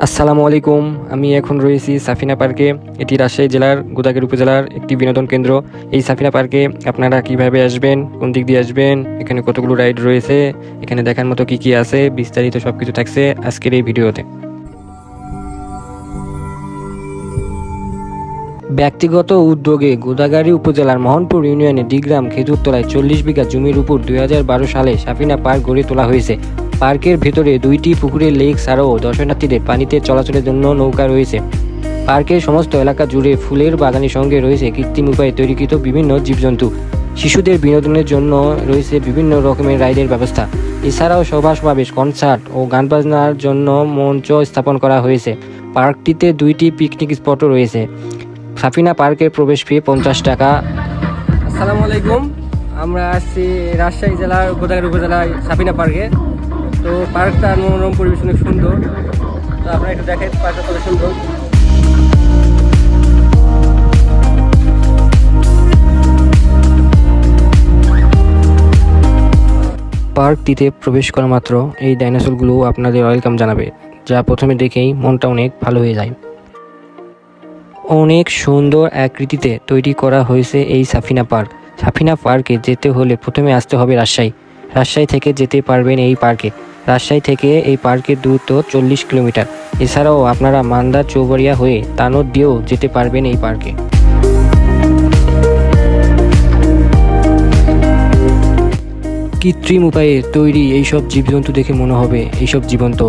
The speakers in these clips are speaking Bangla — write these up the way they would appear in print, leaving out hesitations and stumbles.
আসসালামু আলাইকুম। আমি এখন রয়েছি সাফিনা পার্কে। এটি রাজশাহী জেলার গোদাগাড়ী উপজেলার একটি বিনোদন কেন্দ্র। এই সাফিনা পার্কে আপনারা কিভাবে আসবেন, কোন দিক দিয়ে আসবেন, এখানে কতগুলো রাইড রয়েছে, এখানে দেখার মতো কি আছে, বিস্তারিত সবকিছু থাকছে আজকের এই ভিডিওতে। ব্যক্তিগত উদ্যোগে গোদাগাড়ী উপজেলার মোহনপুর ইউনিয়নের ডিগ্রাম খেজুরতলায় 40 বিঘা জমির উপর 2012 সালে সাফিনা পার্ক গড়ে তোলা হয়েছে। পার্কের ভেতরে 2টি পুকুরের লেক ছাড়াও দর্শনার্থীদের পানিতে চলাচলের জন্য নৌকা রয়েছে। পার্কের সমস্ত এলাকা জুড়ে ফুলের বাগানের সঙ্গে রয়েছে কৃত্রিম উপায়ে তৈরিকৃত বিভিন্ন জীবজন্তু। শিশুদের বিনোদনের জন্য রয়েছে বিভিন্ন রকমের রাইডের ব্যবস্থা। এছাড়াও সভা সমাবেশ, কনসার্ট ও গান বাজনার জন্য মঞ্চ স্থাপন করা হয়েছে। পার্কটিতে 2টি পিকনিক স্পটও রয়েছে। সাফিনা পার্কের প্রবেশ ফি 50 টাকা। আসসালামু আলাইকুম। আমরা আসছি রাজশাহী জেলার গোদাগাড়ী উপজেলায় সাফিনা পার্কে। তো পার্কটার মনোরম পরিবেশ অনেক সুন্দর। তো আপনারা একটু দেখেন পার্কটা কত সুন্দর। পার্কটিতে প্রবেশ করা মাত্র এই ডাইনোসরগুলো আপনাদের ওয়েলকাম জানাবে, যা প্রথমে দেখেই মনটা অনেক ভালো হয়ে যায়। অনেক সুন্দর আকৃতিতে তৈরি করা হয়েছে এই সাফিনা পার্ক। সাফিনা পার্কে যেতে হলে প্রথমে আসতে হবে রাজশাহী থেকে যেতে পারবেন এই পার্কে। রাজশাহী থেকে এই পার্কের দূরত্ব 40 কিলোমিটার। এছাড়াও আপনারা মান্দা চৌবাড়িয়া হয়ে তানোর দিয়েও যেতে পারবেন এই পার্কে। কৃত্রিম উপায়ে তৈরি এইসব জীবজন্তু দেখে মনে হবে এইসব জীবন্ত।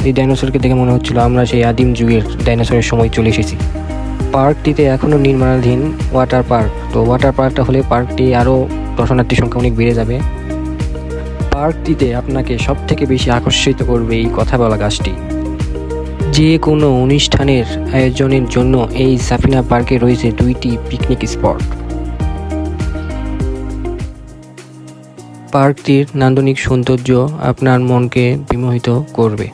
এই ডাইনোসরকে দেখে মনে হচ্ছিল আমরা সেই আদিম যুগের ডাইনোসরের সময় চলে এসেছি। পার্কটিতে এখনও নির্মাণাধীন ওয়াটার পার্ক। তো ওয়াটার পার্কটা হলে পার্কটি আরও দর্শনার্থীর সংখ্যা অনেক বেড়ে যাবে। পার্কটিতে আপনাকে সব থেকে বেশি আকর্ষিত করবে এই কথা বলা গাছটি। যে কোনো অনুষ্ঠানের আয়োজনের জন্য এই সাফিনা পার্কে রয়েছে 2টি পিকনিক স্পট। পার্কটির নান্দনিক সৌন্দর্য আপনার মনকে বিমোহিত করবে।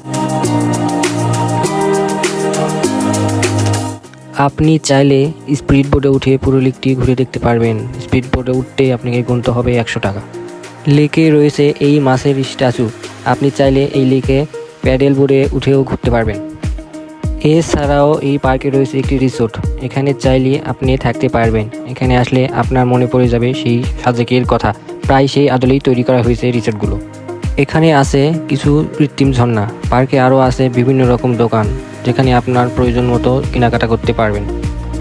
আপনি চাইলে স্পিড বোটে উঠে পুরো লেকটি ঘুরে দেখতে পারবেন। স্পিড বোটে উঠতে আপনাকে গুনতে হবে 100 টাকা। লেকে রয়েছে এই মাছের স্ট্যাচু। আপনি চাইলে এই লেকে প্যাডেল বোটে উঠেও ঘুরতে পারবেন। এছাড়াও এই পার্কে রয়েছে একটি রিসোর্ট। এখানে চাইলে আপনি থাকতে পারবেন। এখানে আসলে আপনার মনে পড়ে যাবে সেই সাজেকের কথা। প্রায় সেই আদলেই তৈরি করা হয়েছে রিসোর্টগুলো। এখানে আছে কিছু কৃত্রিম ঝর্ণা। পার্কে আরও আছে বিভিন্ন রকম দোকান, যেখানে আপনার প্রয়োজন মতো কেনাকাটা করতে পারবেন।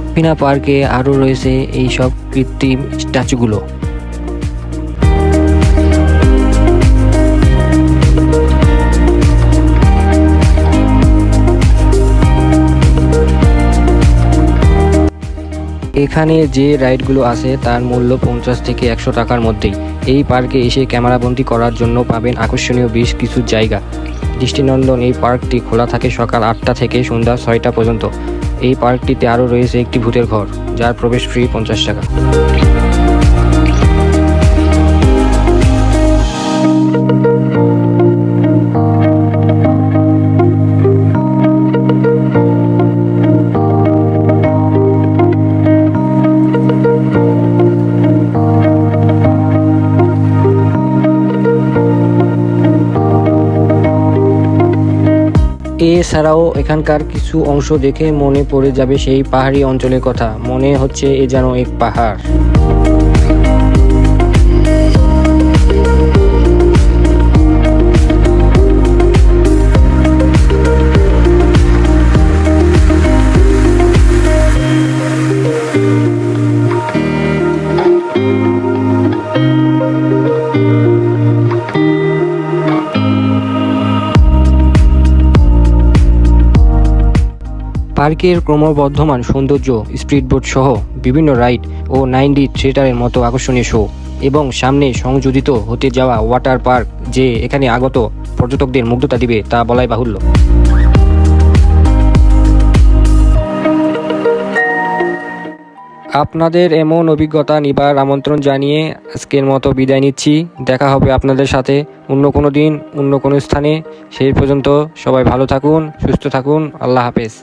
সাফিনা পার্কে আরও রয়েছে এই সব কৃত্রিম স্ট্যাচুগুলো। এখানে যে রাইডগুলো আছে তার মূল্য 50 থেকে 100 টাকার মধ্যেই। এই পার্কে এসে ক্যামেরাবন্দি করার জন্য পাবেন আকর্ষণীয় বেশ কিছু জায়গা। দৃষ্টিনন্দন এই পার্কটি খোলা থাকে সকাল 8টা থেকে সন্ধ্যা 6টা পর্যন্ত। এই পার্কটিতে আরও রয়েছে একটি ভূতের ঘর, যার প্রবেশ ফি 50 টাকা। এছাড়াও এখানকার কিছু অংশ দেখে মনে পড়ে যাবে সেই পাহাড়ি অঞ্চলের কথা। মনে হচ্ছে এ যেন এক পাহাড়। পার্কের ক্রমবর্ধমান সৌন্দর্য, স্পিডবোট সহ বিভিন্ন রাইড ও 9D থিয়েটারের মতো আকর্ষণীয় শো এবং সামনে সংযোজিত হতে যাওয়া ওয়াটার পার্ক যে এখানে আগত পর্যটকদের মুগ্ধতা দিবে তা বলাই বাহুল্য। আপনাদের এমন অভিজ্ঞতা নিবার আমন্ত্রণ জানিয়ে আজকের মতো বিদায় নিচ্ছি। দেখা হবে আপনাদের সাথে অন্য কোনো দিন, অন্য কোনো স্থানে। সেই পর্যন্ত সবাই ভালো থাকুন, সুস্থ থাকুন। আল্লাহ হাফেজ।